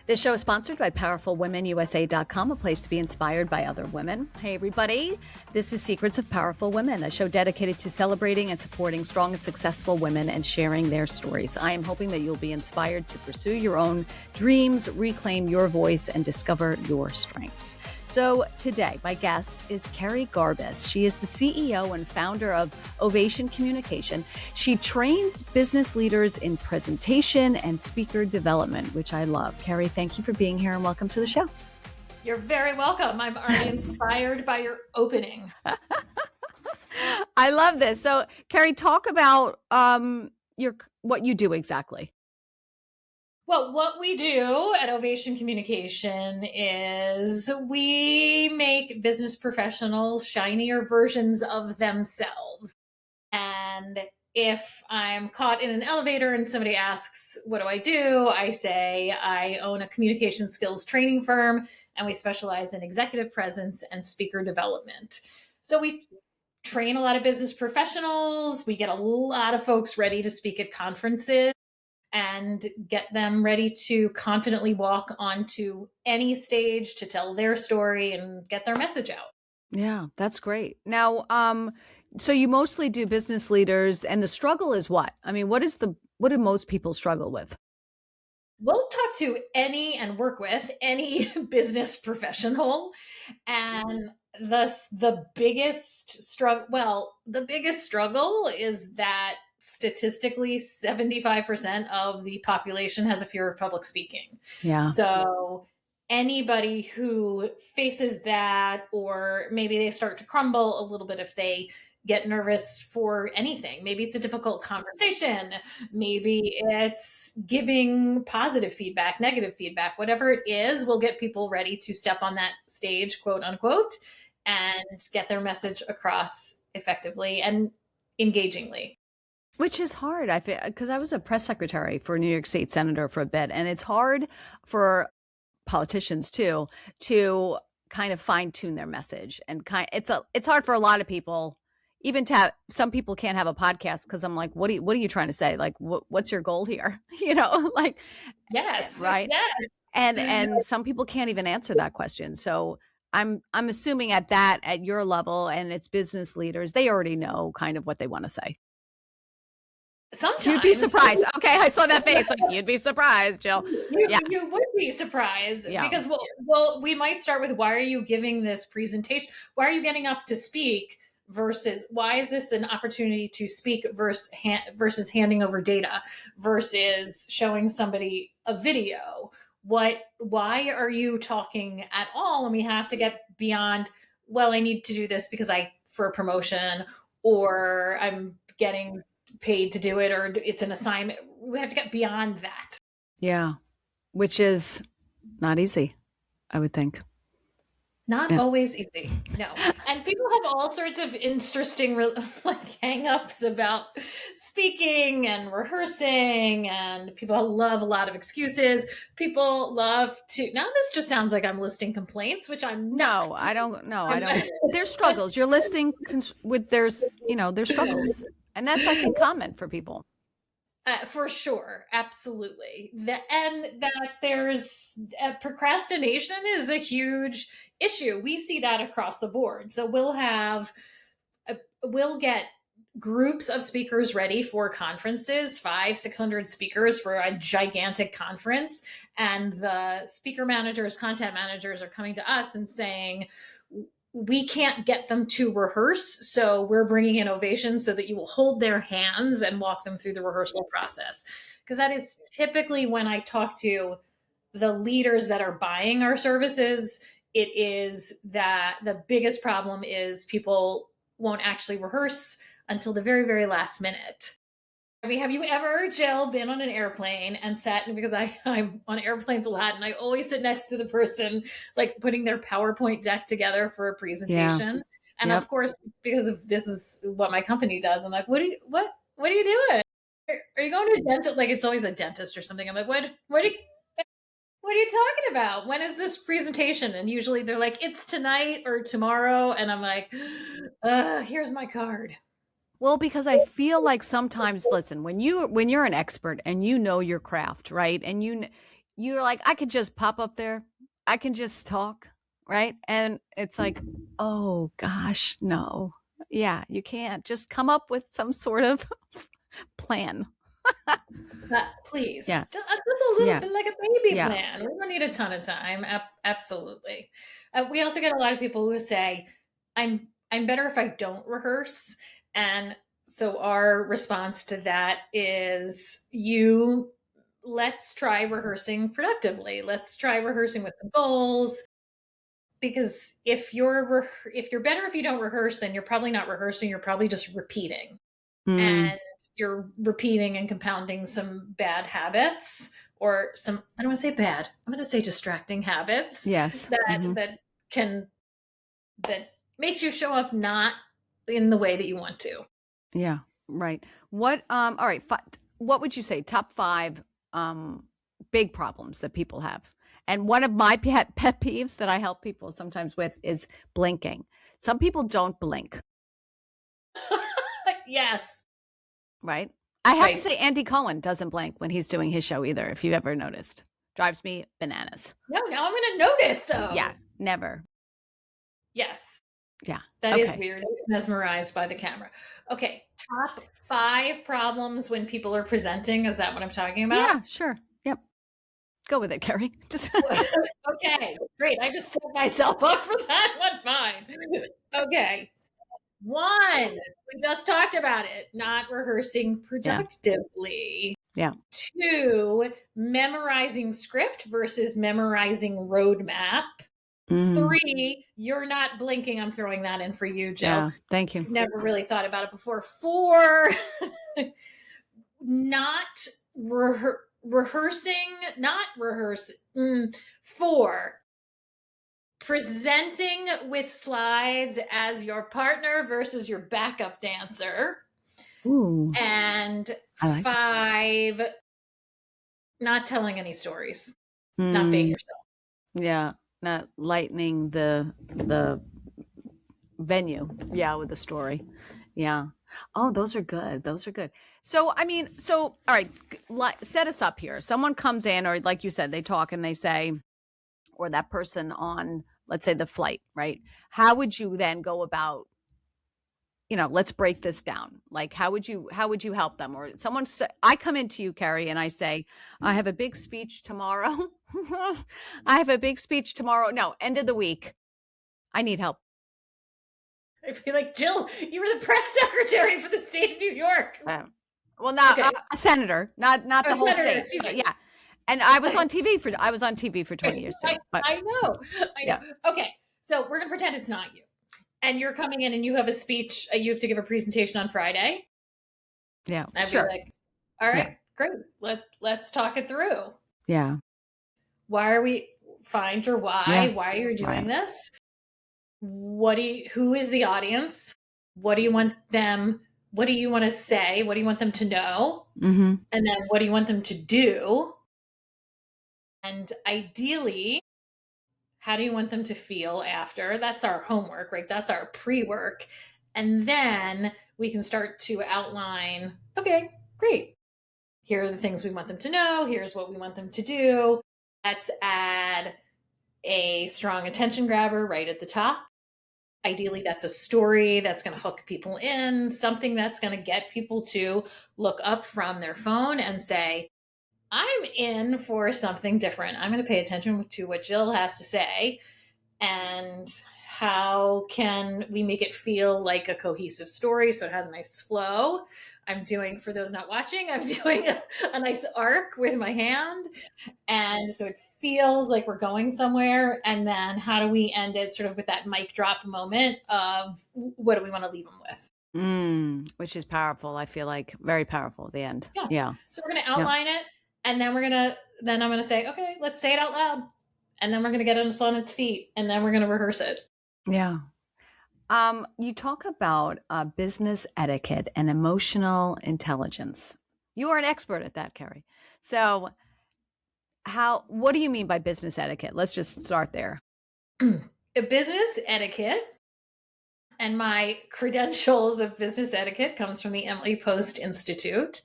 This show is sponsored by PowerfulWomenUSA.com, a place to be inspired by other women. Hey, everybody. This is Secrets of Powerful Women, a show dedicated to celebrating and supporting strong and successful women and sharing their stories. I am hoping that you'll be inspired to pursue your own dreams, reclaim your voice, and discover your strengths. So today, my guest is Kerri Garbis. She is the CEO and founder of Ovation Communication. She trains business leaders in presentation and speaker development, which I love. Kerri, thank you for being here and welcome to the show. You're very welcome. I'm already inspired by your opening. I love this. So, Kerri, talk about what you do exactly. Well, what we do at Ovation Communication is we make business professionals shinier versions of themselves. And if I'm caught in an elevator and somebody asks, what do? I say, I own a communication skills training firm and we specialize in executive presence and speaker development. So we train a lot of business professionals. We get a lot of folks ready to speak at conferences and get them ready to confidently walk onto any stage to tell their story and get their message out. Yeah, that's great. Now, so you mostly do business leaders, and the struggle is what? I mean, what do most people struggle with? We'll talk to any and work with any business professional, and the biggest struggle is that statistically 75% of the population has a fear of public speaking. Yeah. So anybody who faces that, or maybe they start to crumble a little bit if they get nervous for anything. Maybe it's a difficult conversation. Maybe it's giving positive feedback, negative feedback, whatever it is, we'll get people ready to step on that stage, quote unquote, and get their message across effectively and engagingly. Which is hard, I feel, because I was a press secretary for a New York State senator for a bit, and it's hard for politicians too to kind of fine tune their message, and it's hard for a lot of people, even to have, some people can't have a podcast because I'm like, what are you trying to say? Like, what's your goal here? Like, yes, right, yes. And some people can't even answer that question. So I'm assuming at your level, and it's business leaders, they already know kind of what they want to say. Sometimes. You'd be surprised. Okay, I saw that face. Like, you'd be surprised, Jill. You would be surprised because we might start with, why are you giving this presentation? Why are you getting up to speak? Versus, why is this an opportunity to speak versus handing over data versus showing somebody a video? Why are you talking at all? And we have to get beyond, well, I need to do this because for a promotion, or I'm getting paid to do it, or it's an assignment. We have to get beyond that. Yeah. Which is not easy, I would think. Not always easy. No. And people have all sorts of interesting hang-ups about speaking and rehearsing, and people love a lot of excuses. People love to, now this just sounds like I'm listing complaints, which I'm not. No, I don't. There's struggles. You're listing there's struggles. And that's, I think, common for people. For sure. Absolutely. And that there's procrastination is a huge issue. We see that across the board. So we'll get groups of speakers ready for conferences, 500-600 speakers for a gigantic conference. And the speaker managers, content managers are coming to us and saying, we can't get them to rehearse, so we're bringing in Ovation so that you will hold their hands and walk them through the rehearsal process. Because that is typically, when I talk to the leaders that are buying our services, it is that the biggest problem is people won't actually rehearse until the very, very last minute. I mean, have you ever, Jill, been on an airplane and sat, because I'm on airplanes a lot, and I always sit next to the person like putting their PowerPoint deck together for a presentation. Yeah. And of course, because this is what my company does, I'm like, what are you doing? Are you going to a dentist? Like, it's always a dentist or something. I'm like, what are you talking about? When is this presentation? And usually they're like, it's tonight or tomorrow. And I'm like, here's my card. Well, because I feel like sometimes, listen, when you're an expert and you know your craft, right? And you're like, I could just pop up there. I can just talk, right? And it's like, oh gosh, no. Yeah, you can't. Just come up with some sort of plan. Please, Yeah. just a little Yeah. bit like a baby Yeah. plan. We don't need a ton of time. Absolutely. We also get a lot of people who say, I'm better if I don't rehearse." And so our response to that is, let's try rehearsing productively. Let's try rehearsing with some goals. Because if you're better if you don't rehearse, then you're probably not rehearsing. You're probably just repeating, Mm, and you're repeating and compounding some bad habits, or some, I don't want to say bad, I'm going to say distracting habits yes. that can that makes you show up not in the way that you want to. Yeah. Right. All right. What would you say? Top 5 big problems that people have. And one of my pet peeves that I help people sometimes with is blinking. Some people don't blink, Yes. right? I have to Right. say, Andy Cohen doesn't blink when he's doing his show either, if you've ever noticed. Drives me bananas. No, now I'm going to notice Yeah, though. never. Yes. Yeah. That is Okay. weird. I was mesmerized by the camera. Okay, top 5 problems when people are presenting. Is that what I'm talking about? Yeah, sure. Yep. Go with it, Kerri. Just Okay, great. I just set myself up for that one. Fine. Okay. 1, we just talked about it, not rehearsing yeah. productively. Yeah. 2, memorizing script versus memorizing roadmap. Mm, 3, you're not blinking. I'm throwing that in for you, Jill. yeah. Thank you. I've never really thought about it before. 4, not rehearsing, not rehearse. 4, presenting with slides as your partner versus your backup dancer. Ooh. And I like 5, not telling any stories, not being yourself. Yeah, not lightening the venue. Yeah, with the story. Yeah. Oh, those are good. Those are good. So, I mean, all right, set us up here. Someone comes in, or like you said, they talk and they say, or that person on, let's say, the flight, right? How would you then go about, let's break this down. Like, how would you help them? Or I come into you, Kerri, and I say, I have a big speech tomorrow. I have a big speech tomorrow. No, end of the week. I need help. I feel like, Jill, you were the press secretary for the state of New York. Well, not Okay. a senator, not the whole Senator, state. excuse me. Yeah. And I was on TV for 20 years too. But I know. Yeah. Okay, so we're gonna pretend it's not you, and you're coming in and you have a speech. You have to give a presentation on Friday. Yeah. I'd Sure. be like, all right, great. Let's talk it through. Yeah. Why are we find your why? Yeah. Why are you doing Right. this? Who is the audience? What do you want them? What do you want to say? What do you want them to know? Mm-hmm. And then what do you want them to do? And ideally, how do you want them to feel after? That's our homework, right? That's our pre-work. And then we can start to outline, okay, great. Here are the things we want them to know. Here's what we want them to do. Let's add a strong attention grabber right at the top. Ideally, that's a story that's going to hook people in, something that's going to get people to look up from their phone and say, I'm in for something different. I'm going to pay attention to what Jill has to say. And how can we make it feel like a cohesive story so it has a nice flow? I'm doing, for those not watching, I'm doing a nice arc with my hand. And so it feels like we're going somewhere. And then how do we end it sort of with that mic drop moment of what do we want to leave them with? Which is powerful. I feel like very powerful at the end. Yeah. So we're going to outline it. And then I'm going to say, okay, let's say it out loud. And then we're going to get it on its feet. And then we're going to rehearse it. Yeah. You talk about business etiquette and emotional intelligence. You are an expert at that, Kerri. So what do you mean by business etiquette? Let's just start there. Business etiquette, and my credentials of business etiquette comes from the Emily Post Institute.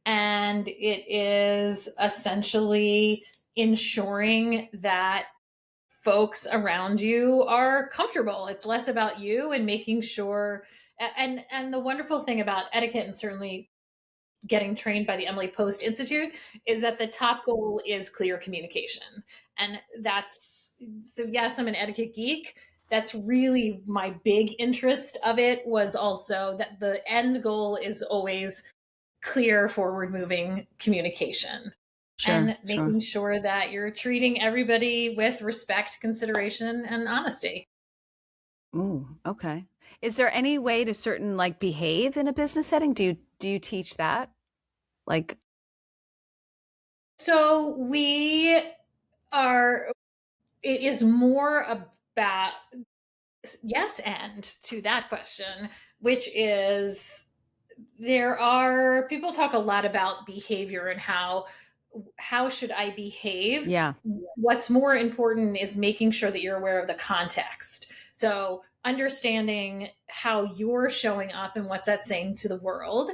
And it is essentially ensuring that folks around you are comfortable. It's less about you and making sure. And the wonderful thing about etiquette, and certainly getting trained by the Emily Post Institute, is that the top goal is clear communication. And that's, so yes, I'm an etiquette geek. That's really my big interest of it, was also that the end goal is always clear, forward moving communication, Sure, and sure. making sure that you're treating everybody with respect, consideration, and honesty. Ooh, okay. Is there any way to certain like behave in a business setting? Do you teach that? Like, So we are, it is more about, yes, and to that question, which is, there are, people talk a lot about behavior and how should I behave. yeah, What's more important is making sure that you're aware of the context. So understanding how you're showing up and what's that saying to the world,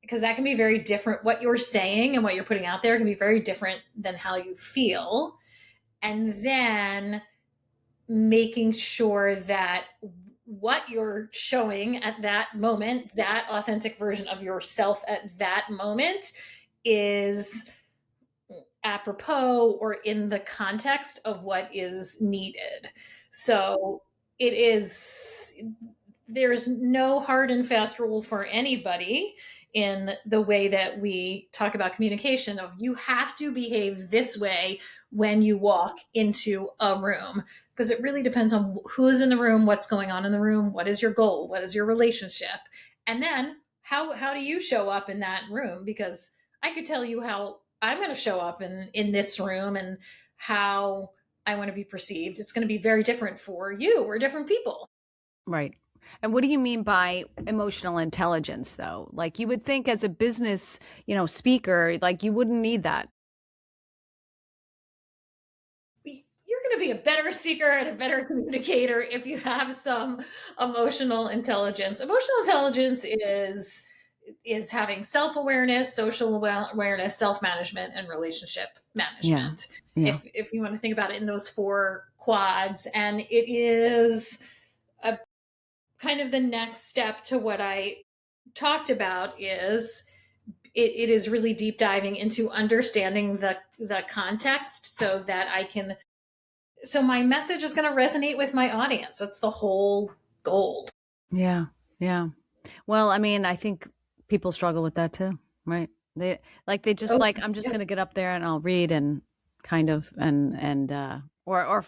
because that can be very different. What you're saying and what you're putting out there can be very different than how you feel. And then making sure that what you're showing at that moment, that authentic version of yourself at that moment, is apropos or in the context of what is needed. So it is, there's no hard and fast rule for anybody in the way that we talk about communication, of you have to behave this way when you walk into a room, because it really depends on who's in the room, what's going on in the room, what is your goal, what is your relationship, and then how do you show up in that room. Because I could tell you how I'm going to show up in this room and how I want to be perceived. It's going to be very different for you. We're different people. right. And what do you mean by emotional intelligence though? Like you would think as a business, speaker, like you wouldn't need that. You're going to be a better speaker and a better communicator if you have some emotional intelligence. Emotional intelligence is having self-awareness, social awareness, self-management, and relationship Yeah. management. Yeah. If you want to think about it in those four quads, and it is a kind of the next step to what I talked about, is it is really deep diving into understanding the context, so that I can, so my message is going to resonate with my audience. That's the whole goal. Yeah. Yeah. Well, I mean, I think people struggle with that too, right? They just Oh, like, I'm just yeah. going to get up there and I'll read and kind of or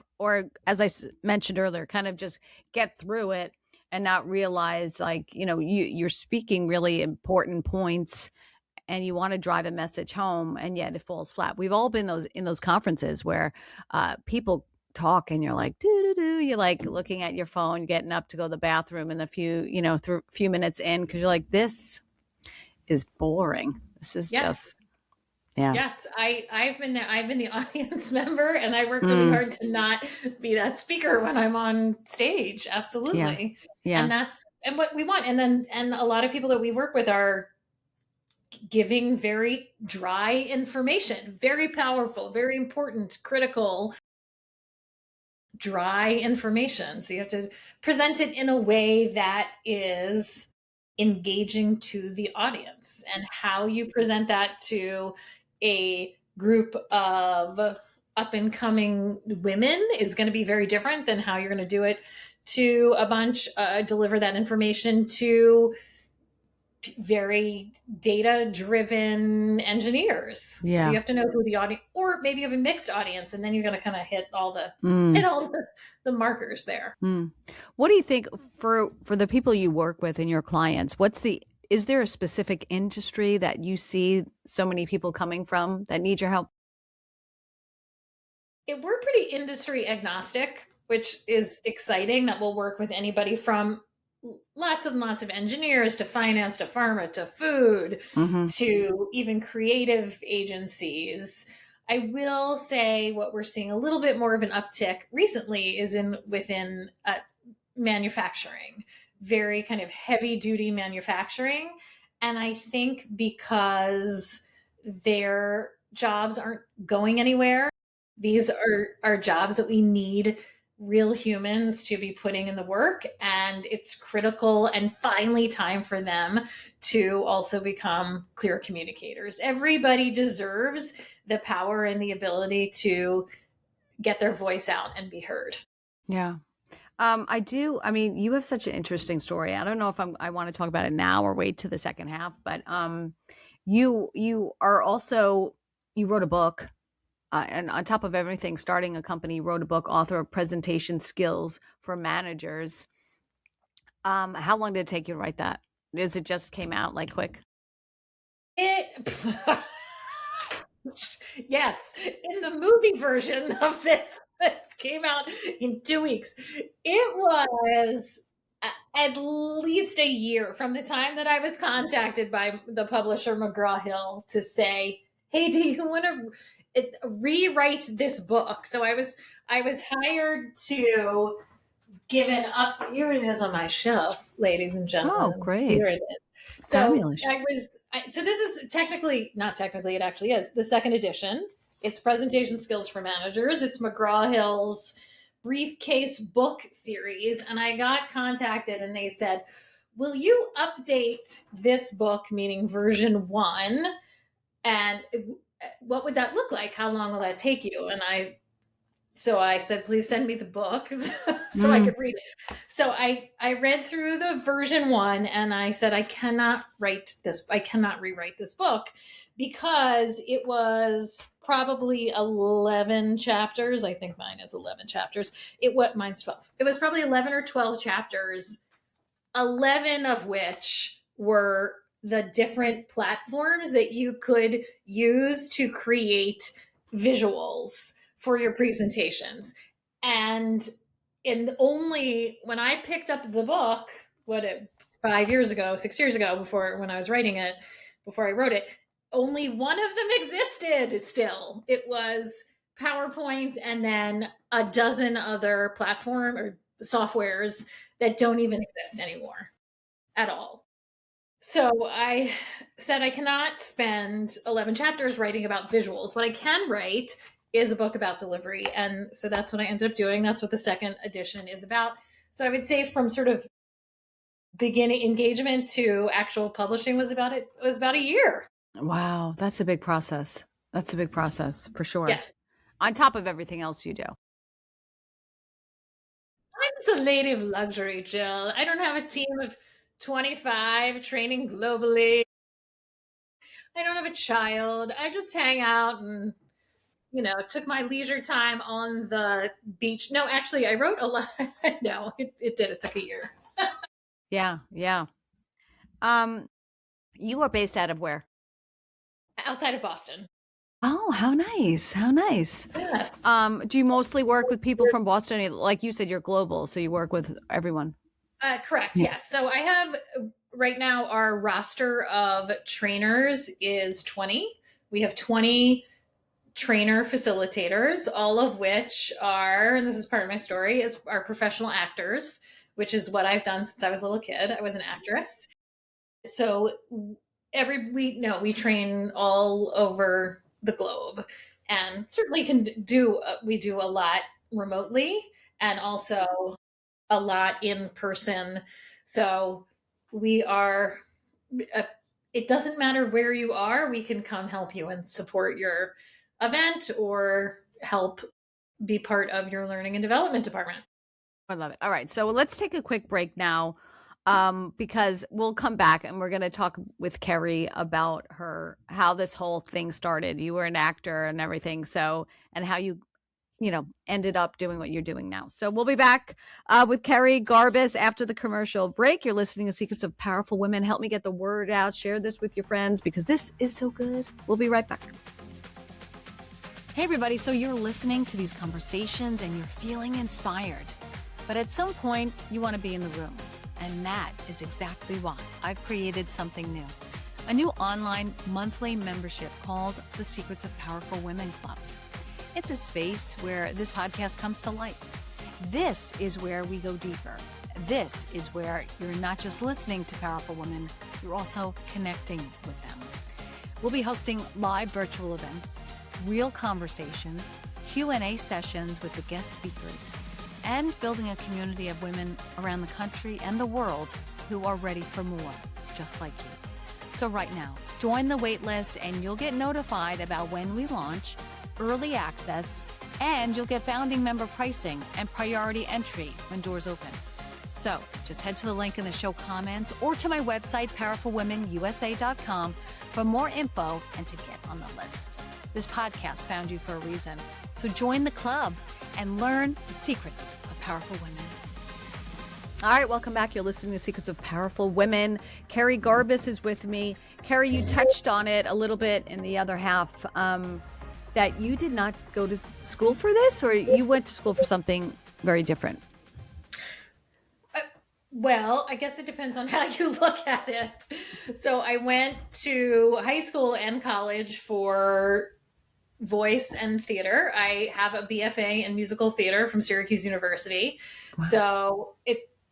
as mentioned earlier, kind of just get through it and not realize like, you're speaking really important points and you want to drive a message home and yet it falls flat. We've all been those in those conferences where people talk and you're like do do do, you're like looking at your phone, getting up to go to the bathroom and a few through a few minutes in because you're like, this is boring, this is just, Yes. yeah. Yes, I've been there. I've been the audience member, and I work really Mm, hard to not be that speaker when I'm on stage. yeah, Absolutely. yeah, And that's, and what we want. And a lot of people that we work with are giving very dry information, very powerful, very important, critical, dry information. So you have to present it in a way that is engaging to the audience. And how you present that to a group of up and coming women is going to be very different than how you're going to do it to a bunch, deliver that information to very data driven engineers. So you yeah. have to know who the audience, or maybe you have a mixed audience, and then you're going to kind of hit all Mm, the markers there. mm. What do you think for the people you work with and your clients, is there a specific industry that you see so many people coming from that need your help? We're pretty industry agnostic, which is exciting, that we'll work with anybody from lots and lots of engineers to finance to pharma to food Hmm. to even creative agencies. I will say what we're seeing a little bit more of an uptick recently is in within manufacturing, very kind of heavy duty manufacturing. And I think because they're jobs aren't going anywhere. These are jobs that we need real humans to be putting in the work, and it's critical and finally time for them to also become clear communicators. Everybody deserves the power and the ability to get their voice out and be heard. Yeah. I do. I mean, you have such an interesting story. I don't know if I want to talk about it now or wait to the second half, but you are also, you wrote a book, and on top of everything, starting a company, you wrote a book, author of Presentation Skills for Managers. How long did it take you to write that? Is it just came out like quick? It yes, in the movie version of this, it came out in 2 weeks. It was at least a year from the time that I was contacted by the publisher McGraw-Hill to say, "Hey, do you want to rewrite this book?" So I was hired to give an update. Here it is on my shelf, ladies and gentlemen. Oh, great. Here it is. So Fabulous. so this is not technically, it actually is the second edition. It's Presentation Skills for Managers. It's McGraw-Hill's briefcase book series. And I got contacted and they said, will you update this book, meaning version 1? And what would that look like? How long will that take you? And so I said, please send me the book so I could read it. So I read through the version 1 and I said, I cannot rewrite this book because it was probably 11 chapters. I think mine is 11 chapters. Mine's 12. It was probably 11 or 12 chapters, 11 of which were the different platforms that you could use to create visuals for your presentations. And when I picked up the book, 6 years ago, when I was writing it, before I wrote it, only one of them existed still. It was PowerPoint and then a dozen other platform or softwares that don't even exist anymore at all. So I said, I cannot spend 11 chapters writing about visuals. What I can write is a book about delivery. And so that's what I ended up doing. That's what the second edition is about. So I would say from sort of beginning engagement to actual publishing was about a year. Wow. That's a big process. That's a big process for sure. Yes. On top of everything else you do. I'm just a lady of luxury, Jill. I don't have a team of 25 training globally. I don't have a child. I just hang out and took my leisure time on the beach. No, actually, I wrote a lot. No, it did. It took a year. Yeah. Yeah. You are based out of where? Outside of Boston. Oh, how nice. How nice. Yes. Do you mostly work with people from Boston? Like you said, you're global, so you work with everyone. Correct. Yes. So I have right now our roster of trainers is 20. We have 20 trainer facilitators, all of which are, and this is part of my story, are professional actors, which is what I've done since I was a little kid. I was an actress. So we train all over the globe, and certainly we do a lot remotely and also a lot in person. So we are, it doesn't matter where you are, we can come help you and support your event or help be part of your learning and development department. I love it. All right. So let's take a quick break now, because we'll come back and we're going to talk with Kerri about how this whole thing started. You were an actor and everything. And how you ended up doing what you're doing now. So we'll be back with Kerri Garbis after the commercial break. You're listening to Secrets of Powerful Women. Help me get the word out. Share this with your friends because this is so good. We'll be right back. Hey, everybody. So you're listening to these conversations and you're feeling inspired. But at some point, you want to be in the room. And that is exactly why I've created something new. A new online monthly membership called the Secrets of Powerful Women Club. It's a space where this podcast comes to life. This is where we go deeper. This is where you're not just listening to powerful women, you're also connecting with them. We'll be hosting live virtual events, real conversations, Q&A sessions with the guest speakers, and building a community of women around the country and the world who are ready for more, just like you. So right now, join the waitlist and you'll get notified about when we launch, early access, and you'll get founding member pricing and priority entry when doors open. So just head to the link in the show comments or to my website, powerfulwomenusa.com, for more info and to get on the list. This podcast found you for a reason. So join the club and learn the secrets of powerful women. All right, welcome back. You're listening to Secrets of Powerful Women. Kerri Garbis is with me. Kerri, you touched on it a little bit in the other half, that you did not go to school for this, or you went to school for something very different? Well, I guess it depends on how you look at it. So I went to high school and college for voice and theater. I have a BFA in musical theater from Syracuse University. Wow. So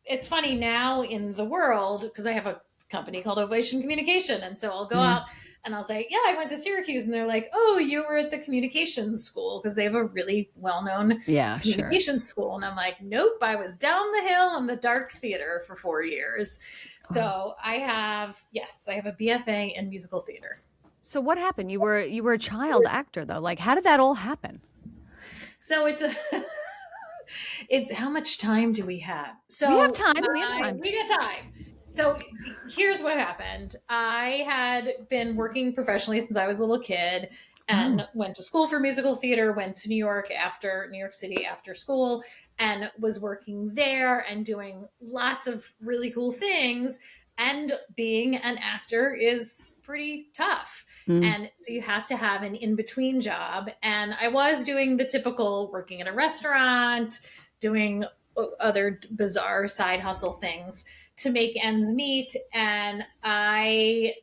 it's funny now in the world, because I have a company called Ovation Communication. And so I'll go out and I'll say, yeah, I went to Syracuse. And they're like, oh, you were at the communications school, because they have a really well-known communications school. And I'm like, nope, I was down the hill in the dark theater for 4 years. So I have a BFA in musical theater. So what happened? You were a child actor, though. Like, how did that all happen? So it's how much time do we have? So we have time. We got time. So here's what happened. I had been working professionally since I was a little kid and went to school for musical theater, went to New York City after school, and was working there and doing lots of really cool things. And being an actor is pretty tough. And so you have to have an in-between job. And I was doing the typical working at a restaurant, doing other bizarre side hustle things to make ends meet. And I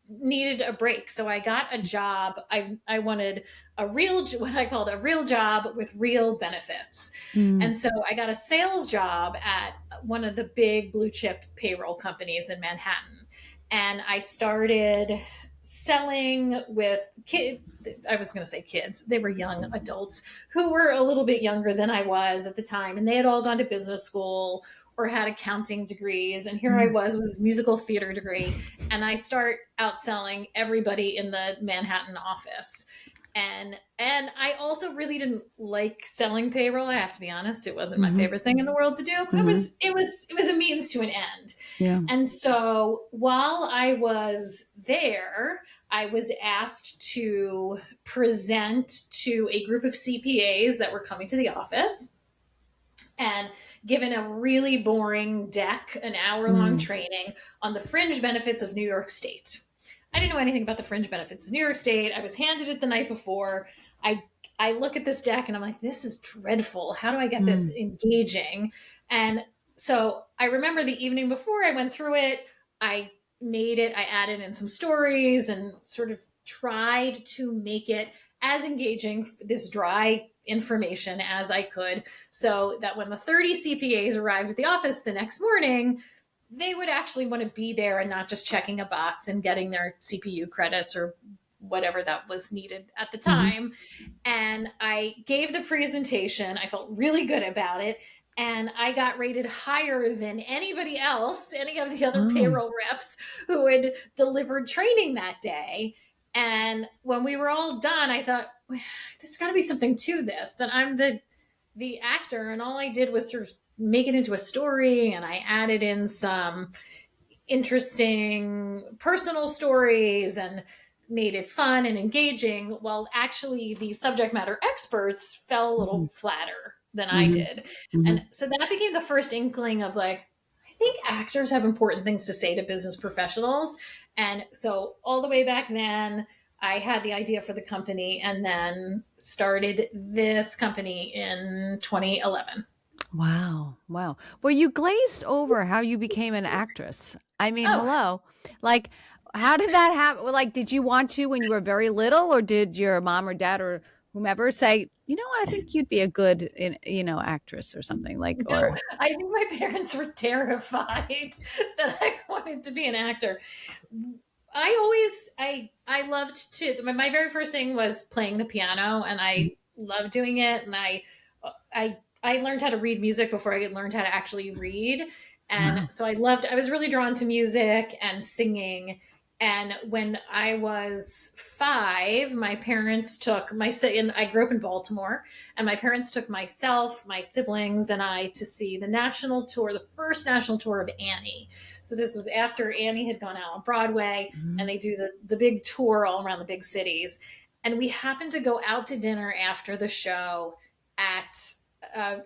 needed a break. So I got a job. I wanted what I called a real job with real benefits. And so I got a sales job at one of the big blue chip payroll companies in Manhattan. And I started selling with kids. I was going to say kids. They were young adults who were a little bit younger than I was at the time. And they had all gone to business school or had accounting degrees. And here I was with a musical theater degree. And I start outselling everybody in the Manhattan office. And I also really didn't like selling payroll. I have to be honest. It wasn't my favorite thing in the world to do. It was a means to an end. Yeah. And so while I was there, I was asked to present to a group of CPAs that were coming to the office and given a really boring deck, an hour-long training on the fringe benefits of New York State. I didn't know anything about the fringe benefits of New York State. I was handed it the night before. I look at this deck and I'm like, this is dreadful. How do I get this engaging? And so I remember the evening before I went through it, I added in some stories and sort of tried to make it as engaging, this dry information as I could, so that when the 30 CPAs arrived at the office the next morning, they would actually want to be there and not just checking a box and getting their CPU credits or whatever that was needed at the time. And I gave the presentation. I felt really good about it. And I got rated higher than anybody else, any of the other payroll reps who had delivered training that day. And when we were all done, I thought, there's got to be something to this, that I'm the actor. And all I did was sort of make it into a story. And I added in some interesting personal stories and made it fun and engaging, while actually the subject matter experts fell a little flatter than I did. And so that became the first inkling of like, I think actors have important things to say to business professionals. And so all the way back then, I had the idea for the company and then started this company in 2011. Wow. Well, you glazed over how you became an actress. I mean, hello. Like, how did that happen? Like, did you want to when you were very little, or did your mom or dad or whomever say, you know what, I think you'd be a good, actress or something like, no, or I think my parents were terrified that I wanted to be an actor. I always I loved to, my very first thing was playing the piano, and I loved doing it. And I learned how to read music before I learned how to actually read. And Wow. so I was really drawn to music and singing. And when I was 5, my parents took and I grew up in Baltimore, and my parents took myself, my siblings, and I to see the national tour, the first national tour of Annie. So this was after Annie had gone out on Broadway, and Mhm. they do the big tour all around the big cities. And we happened to go out to dinner after the show at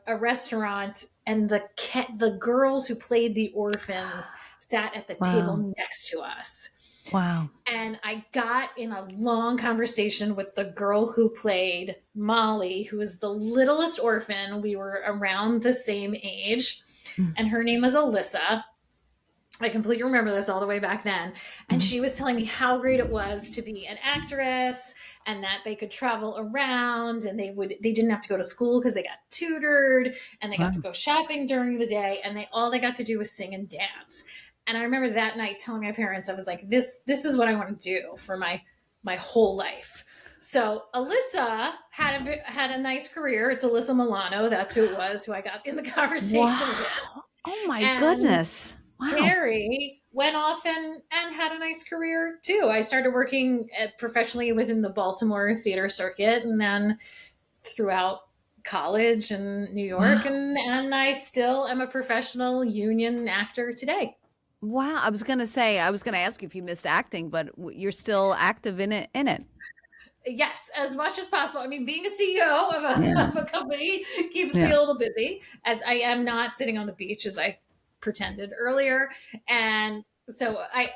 a restaurant, and the girls who played the orphans sat at the Wow. table next to us. Wow. And I got in a long conversation with the girl who played Molly, who is the littlest orphan. We were around the same age, and her name was Alyssa. I completely remember this all the way back then. And Mhm. she was telling me how great it was to be an actress, and that they could travel around, and they didn't have to go to school because they got tutored, and they got to Wow. go shopping during the day, and all they got to do was sing and dance. And I remember that night telling my parents, I was like, this is what I want to do for my whole life. So Alyssa had a nice career. It's Alyssa Milano. That's who it was, who I got in the conversation with. Wow. Oh my And goodness. Wow. Kerri went off and had a nice career too. I started working professionally within the Baltimore theater circuit, and then throughout college and New York, Wow. and I still am a professional union actor today. Wow. I was gonna ask you if you missed acting, but you're still active in it. Yes, as much as possible. I mean, being a CEO of a, Yeah. of a company keeps me Yeah. a little busy, as I am not sitting on the beach as I pretended earlier. And so I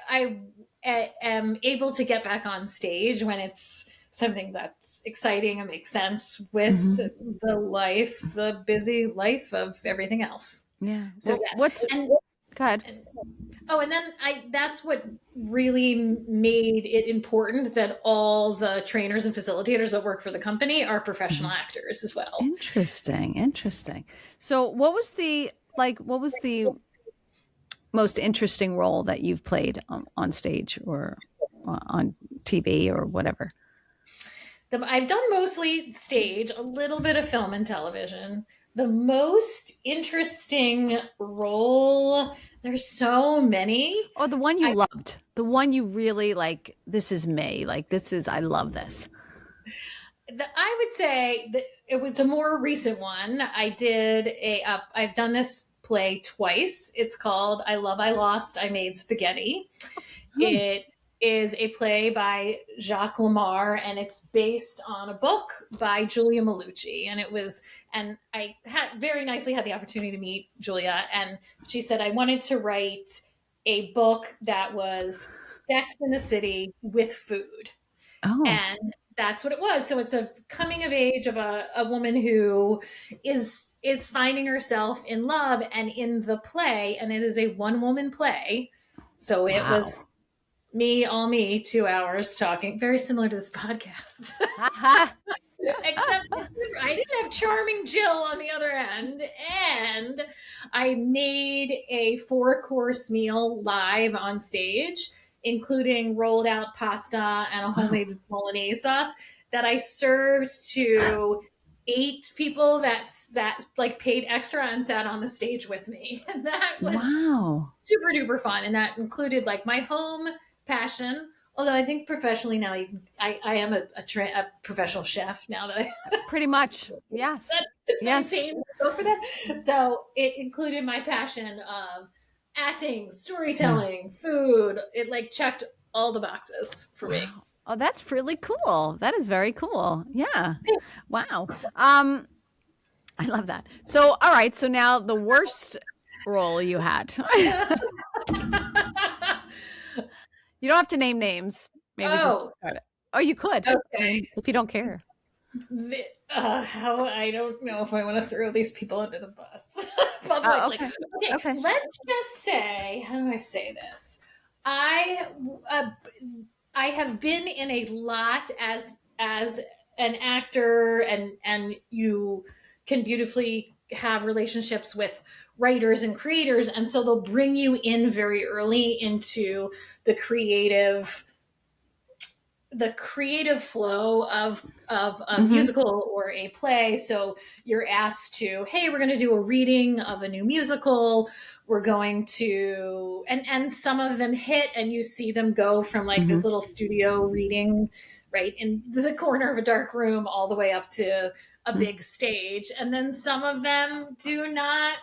am able to get back on stage when it's something that's exciting and makes sense with Mhm. the busy life of everything else. Yeah. So Well, yes. what's good? And Oh, and then that's what really made it important that all the trainers and facilitators that work for the company are professional Mhm. actors as well. Interesting. Interesting. So, what was the most interesting role that you've played on stage or on TV or whatever? I've done mostly stage, a little bit of film and television. The most interesting role, there's so many. Or the one you I loved, the one you really like. This is me. Like I love this. I would say that it was a more recent one. I've done this play twice. It's called I Love I Lost, I Made Spaghetti. Oh, It is a play by Jacques Lamar, and it's based on a book by Julia Malucci. And I had very nicely had the opportunity to meet Julia, and she said I wanted to write a book that was Sex in the City with food. oh, And that's what it was. So it's a coming of age of a woman who is finding herself in love and in the play, and it is a one woman play. So it wow. was me, all me, 2 hours talking, very similar to this podcast. Ha ha. Except I didn't have charming Jill on the other end. And I made a 4-course meal live on stage, including rolled out pasta and a Wow. homemade bolognese sauce that I served to 8 people that sat, like, paid extra and sat on the stage with me. And that was Wow. super duper fun. And that included, like, my home passion. Although I think professionally now, I am a professional chef now that Pretty much. Yes. I Yes. paid myself for that. So it included my passion of acting, Yeah. storytelling, food. It, like, checked all the boxes for me. Wow. Oh, that's really cool. That is very cool. Yeah. Wow. I love that. So, all right. So now the worst role you had. You don't have to name names. Maybe just Oh, oh, you could. I okay. mean, if you don't care. How I don't know if I want to throw these people under the bus Oh, publicly. okay. Okay, Okay. let's just say, how do I say this? I uh, I have been in a lot as an actor, and you can beautifully have relationships with writers and creators, and so they'll bring you in very early into the creative the creative flow of a Mm-hmm. musical or a play. So you're asked to, hey, we're going to do a reading of a new musical. We're going to, and some of them hit, and you see them go from like Mm-hmm. this little studio reading right in the corner of a dark room all the way up to a big stage. And then some of them do not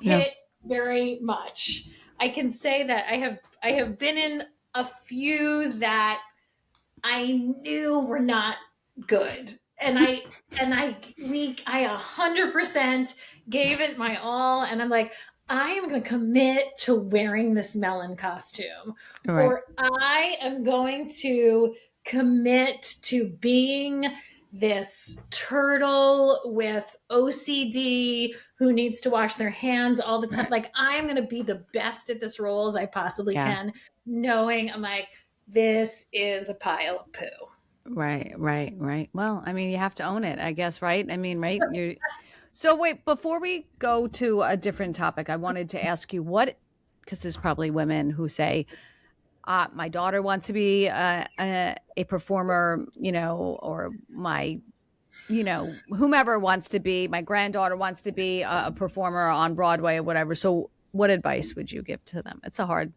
Yeah. hit very much. I can say that I have been in a few that I knew were not good. I 100% gave it my all. And I'm like, I am going to commit to wearing this melon costume, All right. or I am going to commit to being this turtle with OCD who needs to wash their hands all the time. Like, I'm going to be the best at this role as I possibly Yeah. can, knowing I'm like, this is a pile of poo. Right. Right. Right. Well, I mean, you have to own it, I guess, right? I mean, right? You're So wait, before we go to a different topic, I wanted to ask you because there's probably women who say, my daughter wants to be a performer, or whomever wants to be, my granddaughter wants to be a performer on Broadway or whatever. So what advice would you give to them? It's hard.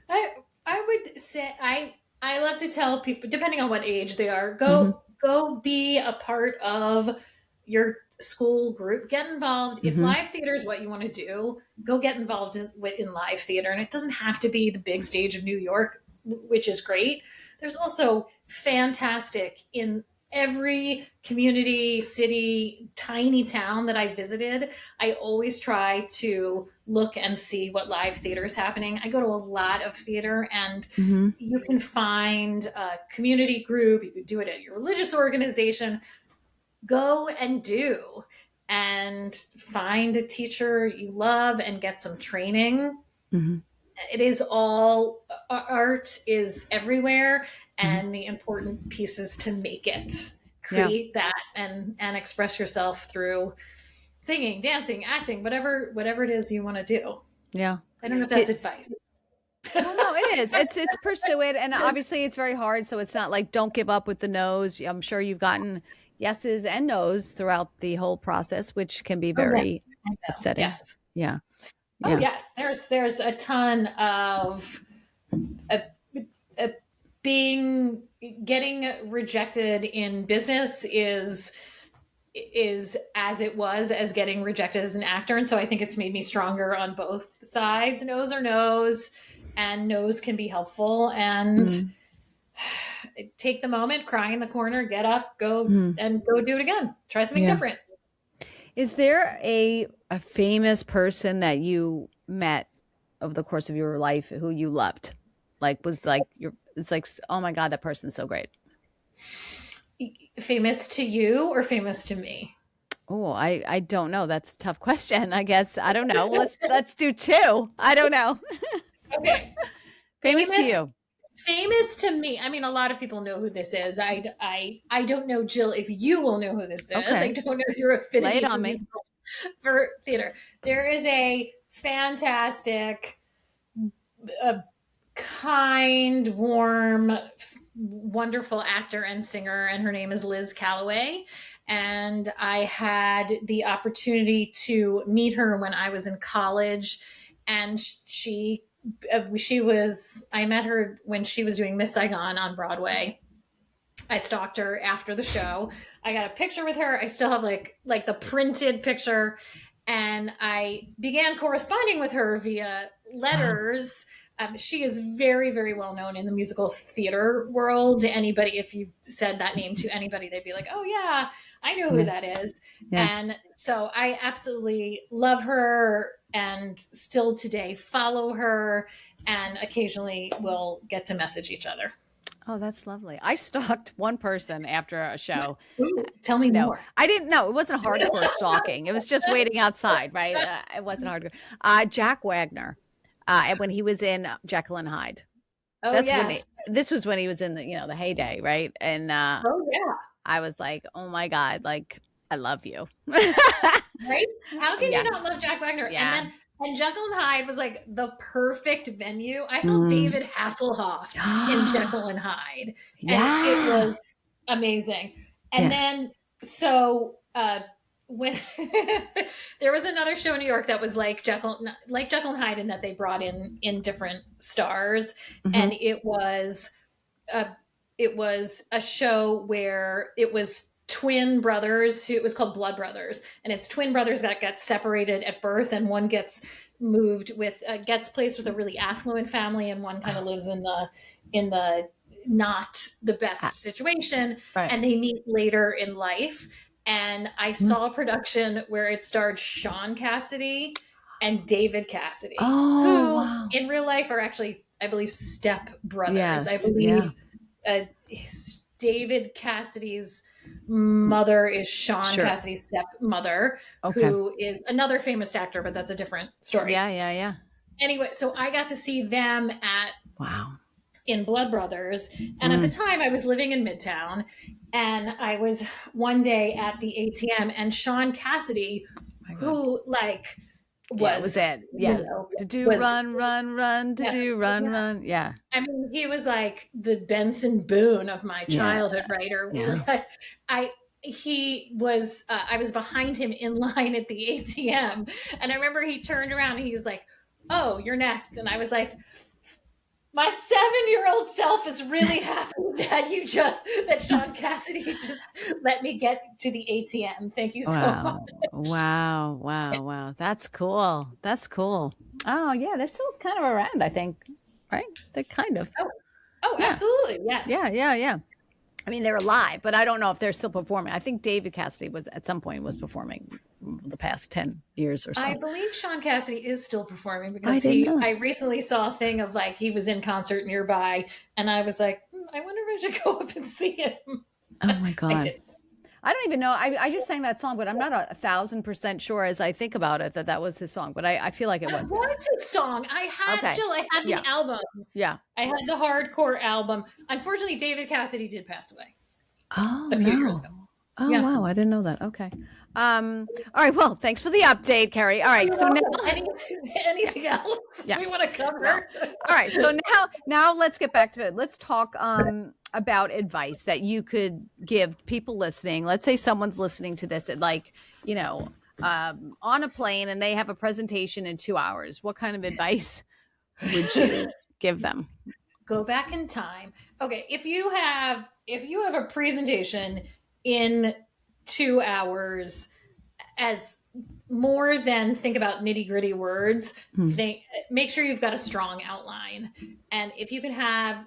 I I would say I love to tell people, depending on what age they are, Mm-hmm. go be a part of your school group. Get involved. If Mm-hmm. live theater is what you want to do, go get involved in live theater. And it doesn't have to be the big stage of New York, which is great. There's also fantastic in every community, city, tiny town that I visited. I always try to look and see what live theater is happening. I go to a lot of theater, and Mm-hmm. you can find a community group. You could do it at your religious organization. Go and do, and find a teacher you love and get some training. Mm-hmm. It is all, art is everywhere, Mm-hmm. and the important piece is to make it, Yeah. create that, and express yourself through singing, dancing, acting, whatever it is you want to do. Yeah. I don't know if that's Did, advice. well, no, it is. It's pursue it, and obviously it's very hard. So it's not like don't give up with the no's. I'm sure you've gotten yeses and no's throughout the whole process, which can be Oh yes, very I know. upsetting. Yes. Yeah, Oh yeah, yes. There's a ton of uh, uh, being getting rejected in business is as it was as getting rejected as an actor. And so I think it's made me stronger on both sides. No's are no's, and no's can be helpful. And mm, take the moment, cry in the corner, get up, go mm, and go do it again. Try something yeah. different. Is there a famous person that you met over the course of your life who you loved? Like was like your it's like oh my God, that person's so great. Famous to you or famous to me? Oh, I don't know. That's a tough question. I guess I don't know. Well, let's do two. I don't know. Okay. Famous to Famous you. famous to me. I mean, a lot of people know who this is. I don't know, Jill, if you will know who this is. I Okay, don't know your lay it affinity on me. for theater. There is a fantastic, uh, kind, warm, wonderful actor and singer, and her name is Liz Calloway. And I had the opportunity to meet her when I was in college, and she was I met her when she was doing Miss Saigon on Broadway. I stalked her after the show. I got a picture with her. I still have like the printed picture, and I began corresponding with her via Wow. letters. She is very, very well known in the musical theater world. Anybody, if you said that name to anybody, they'd be like, "Oh yeah, I know who Yeah. that is." Yeah. And so I absolutely love her, and still today follow her, and occasionally we'll get to message each other. Oh, that's lovely. I stalked one person after a show. Ooh, tell me No, more. I didn't know. It wasn't hardcore stalking. It was just waiting outside, right? It wasn't hardcore. Jack Wagner, when he was in Jekyll and Hyde. Oh yes. This was when he was in the heyday, right? And Oh yeah. I was like, oh my God, like I love you. Right? How can you Yeah, not love Jack Wagner? And yeah. then And Jekyll and Hyde was like the perfect venue. I saw Mm. David Hasselhoff in Jekyll and Hyde, and it Yeah. was amazing. And Yeah. then, so when there was another show in New York that was like Jekyll and Hyde, in that they brought in different stars, Hmm. and a it was a show where it was twin brothers who, it was called Blood Brothers, and it's twin brothers that get separated at birth, and one gets moved with gets placed with a really affluent family, and one kind of Oh, lives in the not the ah, best situation, right. and they meet later in life. And I Mhm. saw a production where it starred Sean Cassidy and David Cassidy, Oh, who wow. in real life are actually, I believe, step brothers. I Yes. Yeah. believe David Cassidy's mother is Sean Sure. Cassidy's stepmother, Okay. who is another famous actor, but that's a different story. Yeah. Yeah. Yeah. Anyway, so I got to see them at Wow. in Blood Brothers, and at the Mm. time I was living in Midtown, and I was one day at the ATM, and Sean Cassidy, My God. who like Yeah. It was was, it. Yeah. To do was run, run, run, to yeah, do run, run. Yeah. I mean, he was like the Benson Boone of my Yeah. childhood, right? Or Yeah. I, he was, I was behind him in line at the ATM, and I remember he turned around and he was like, "Oh, you're next," and I was like, "My 7-year-old self is really happy that Sean Cassidy just let me get to the ATM. Thank you so much." Wow. Wow. Wow. Wow. That's cool. That's cool. Oh, yeah. They're still kind of around, I think. Right? They're kind of. Oh, oh, Yeah. absolutely, yes. Yeah. Yeah. Yeah. I mean, they're alive, but I don't know if they're still performing. I think David Cassidy was at some point was performing the past 10 years or I so. believe Sean Cassidy is still performing, I because didn't know. I recently saw a thing of like he was in concert nearby, and I was like, I wonder if I should go up and see him. Oh my I God. didn't. I don't even know. I just sang that song, but I'm not 1,000% sure as I think about it that that was his song, but I feel like it That was. was his song. I had Okay. Jill. I had Yeah. the album. Yeah. I had the hardcore album. Unfortunately, David Cassidy did pass away Oh a few years ago. no. Oh Yeah. wow. I didn't know that. Okay. All right. Well, thanks for the update, Kerri. All right. You're So now, welcome. Anything else yeah. we want to No. cover? All right. So now let's get back to it. Let's talk about advice that you could give people listening. Let's say someone's listening to this at like, you know, on a plane and they have a presentation in 2 hours. What kind of advice would you give them? Go back in time. Okay, if you have a presentation in 2 hours, as more than think about nitty-gritty words, Hmm. think make sure you've got a strong outline. And if you can have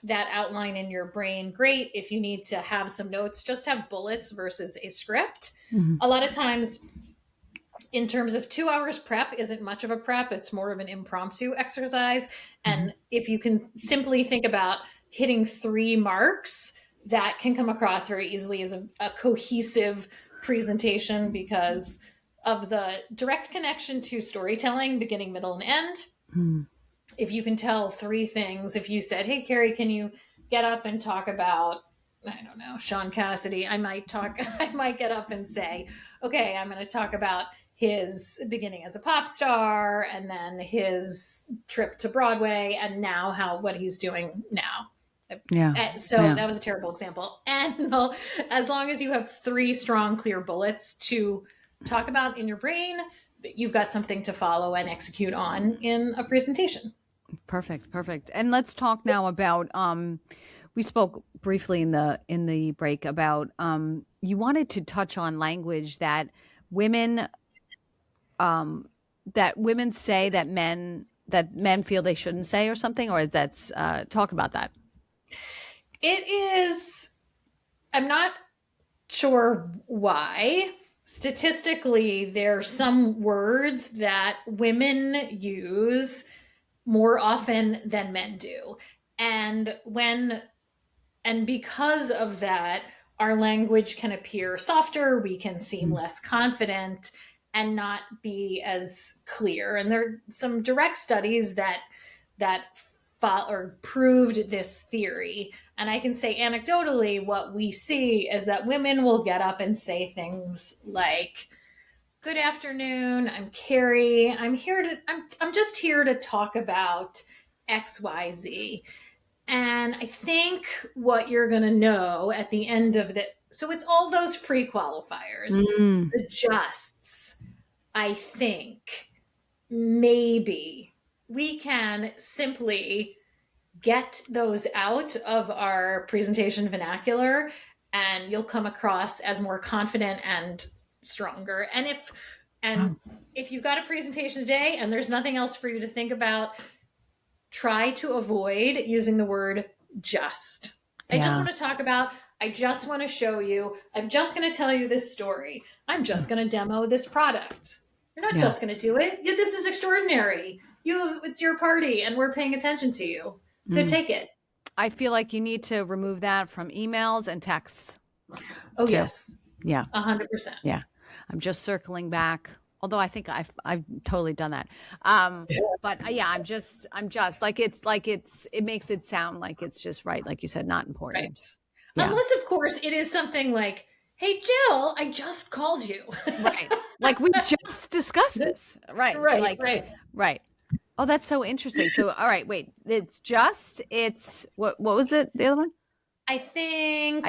that outline in your brain, great. If you need to have some notes, just have bullets versus a script. Mhm. A lot of times, in terms of 2 hours prep isn't much of a prep, it's more of an impromptu exercise. Mhm. And if you can simply think about hitting 3 marks, that can come across very easily as a cohesive presentation, because of the direct connection to storytelling, beginning, middle, and end. Mhm. If you can tell 3 things, if you said, "Hey Kerri, can you get up and talk about, I don't know, Sean Cassidy," I might I might get up and say, "Okay, I'm going to talk about his beginning as a pop star, and then his trip to Broadway, and now what he's doing now." Yeah. So Yeah. that was a terrible example. And as long as you have 3 strong, clear bullets to talk about in your brain, you've got something to follow and execute on in a presentation. Perfect. Perfect. And let's talk now about we spoke briefly in the break about you wanted to touch on language women that women say that men feel they shouldn't say or something, or that's talk about that. It is, I'm not sure why. Statistically, there are some words that women use more often than men do. And because of that, our language can appear softer, we can seem Mm. less confident and not be as clear. And there are some direct studies that or proved this theory. And I can say anecdotally, what we see is that women will get up and say things like, Good afternoon. I'm Kerri. I'm just here to talk about XYZ. And I think what you're going to know at the end of so it's all those pre-qualifiers, the justs. I think maybe we can simply get those out of our presentation vernacular, and you'll come across as more confident and stronger. And if you've got a presentation today and there's nothing else for you to think about, try to avoid using the word just. I just want to talk about, I just want to show you, I'm just going to tell you this story. I'm just going to demo this product. You're not just going to do it. This is extraordinary. It's your party and we're paying attention to you. So take it. I feel like you need to remove that from emails and texts. Oh, yes. Yeah. 100%. Yeah. I'm just circling back. Although I think I've totally done that. But yeah, I'm just it makes it sound like it's just right. Like you said, not important. Right. Yeah. Unless of course it is something like, hey, Jill, I just called you. Right. Like we just discussed this. Right. Right. Oh, that's so interesting. So, all right, wait, it's what was it? The other one? I think.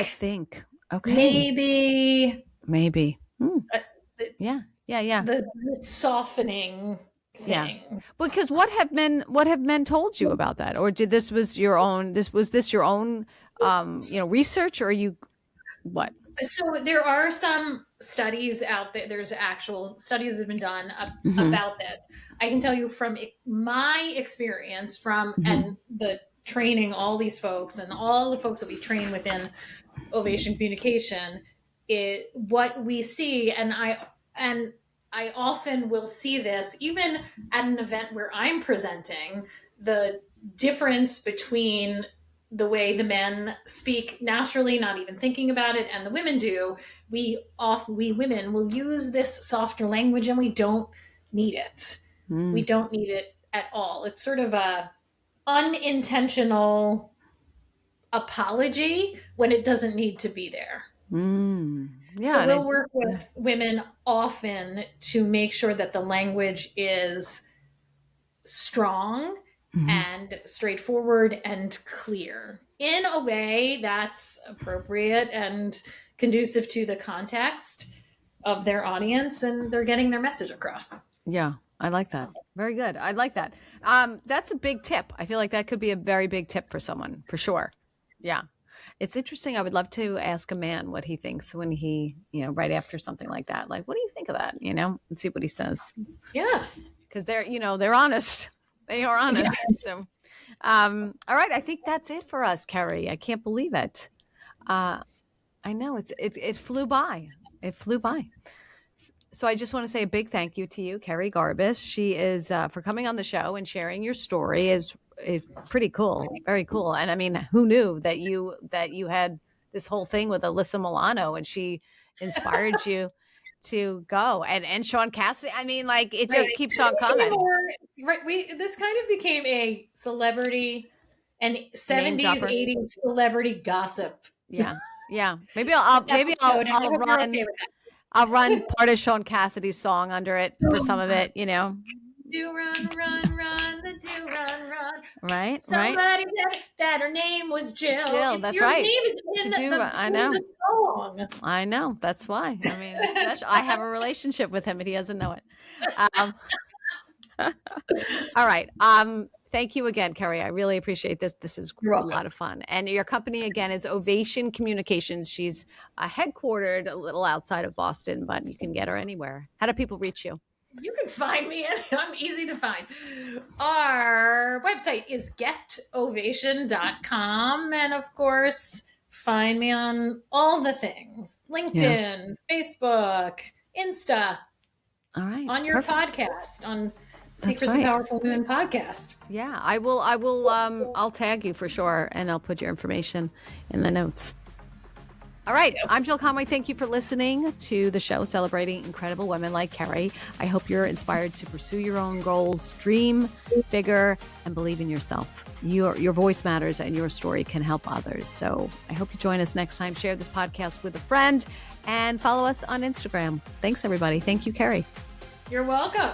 Okay. Maybe. Yeah. The softening thing. Yeah. Because what have men told you about that? Or was this your own research, or what? So there are some studies out there. There's actual studies that have been done about this. I can tell you from my experience and the training all these folks and all the folks that we train within Ovation Communication, what we see, and I often will see this even at an event where I'm presenting, the difference between the way the men speak naturally, not even thinking about it, and the women do. We women will use this softer language, and we don't need it. We don't need it at all. It's sort of a unintentional apology when it doesn't need to be there. Yeah. So we'll work with women often to make sure that the language is strong and straightforward and clear in a way that's appropriate and conducive to the context of their audience, and they're getting their message across. Yeah, I like that. Very good. I like that. That's a big tip. I feel like that could be a very big tip for someone, for sure. Yeah. It's interesting. I would love to ask a man what he thinks when he, right after something like that. Like, what do you think of that? And see what he says. Yeah. Because they're honest. They are honest. Yeah. So, all right. I think that's it for us, Kerri. I can't believe it. I know it flew by. It flew by. So I just want to say a big thank you to you, Kerri Garbis. She is for coming on the show and sharing your story. Is pretty cool, very cool. And I mean, who knew that you had this whole thing with Alyssa Milano, and she inspired you to go, and Sean Cassidy. I mean, like it just keeps on coming. This kind of became a celebrity and 70s, 80s celebrity gossip. Yeah. Maybe I'll run part of Sean Cassidy's song under it for some of it. Do run, the do run. Right. Somebody said that her name was Jill. That's right. Name is in I know. The song. I know. That's why. I mean, it's special. I have a relationship with him, and he doesn't know it. All right. Thank you again, Kerri. I really appreciate this. This is a lot of fun. And your company, again, is Ovation Communications. She's headquartered a little outside of Boston, but you can get her anywhere. How do people reach you? You can find me. I'm easy to find. Our website is getovation.com. And of course, find me on all the things. LinkedIn, Facebook, Insta. All right. On your podcast, on Secrets of Powerful Women podcast. Yeah, I will. I'll tag you for sure, and I'll put your information in the notes. All right. I'm Jill Conway. Thank you for listening to the show celebrating incredible women like Kerri. I hope you're inspired to pursue your own goals, dream bigger, and believe in yourself. Your voice matters and your story can help others. So I hope you join us next time. Share this podcast with a friend and follow us on Instagram. Thanks, everybody. Thank you, Kerri. You're welcome.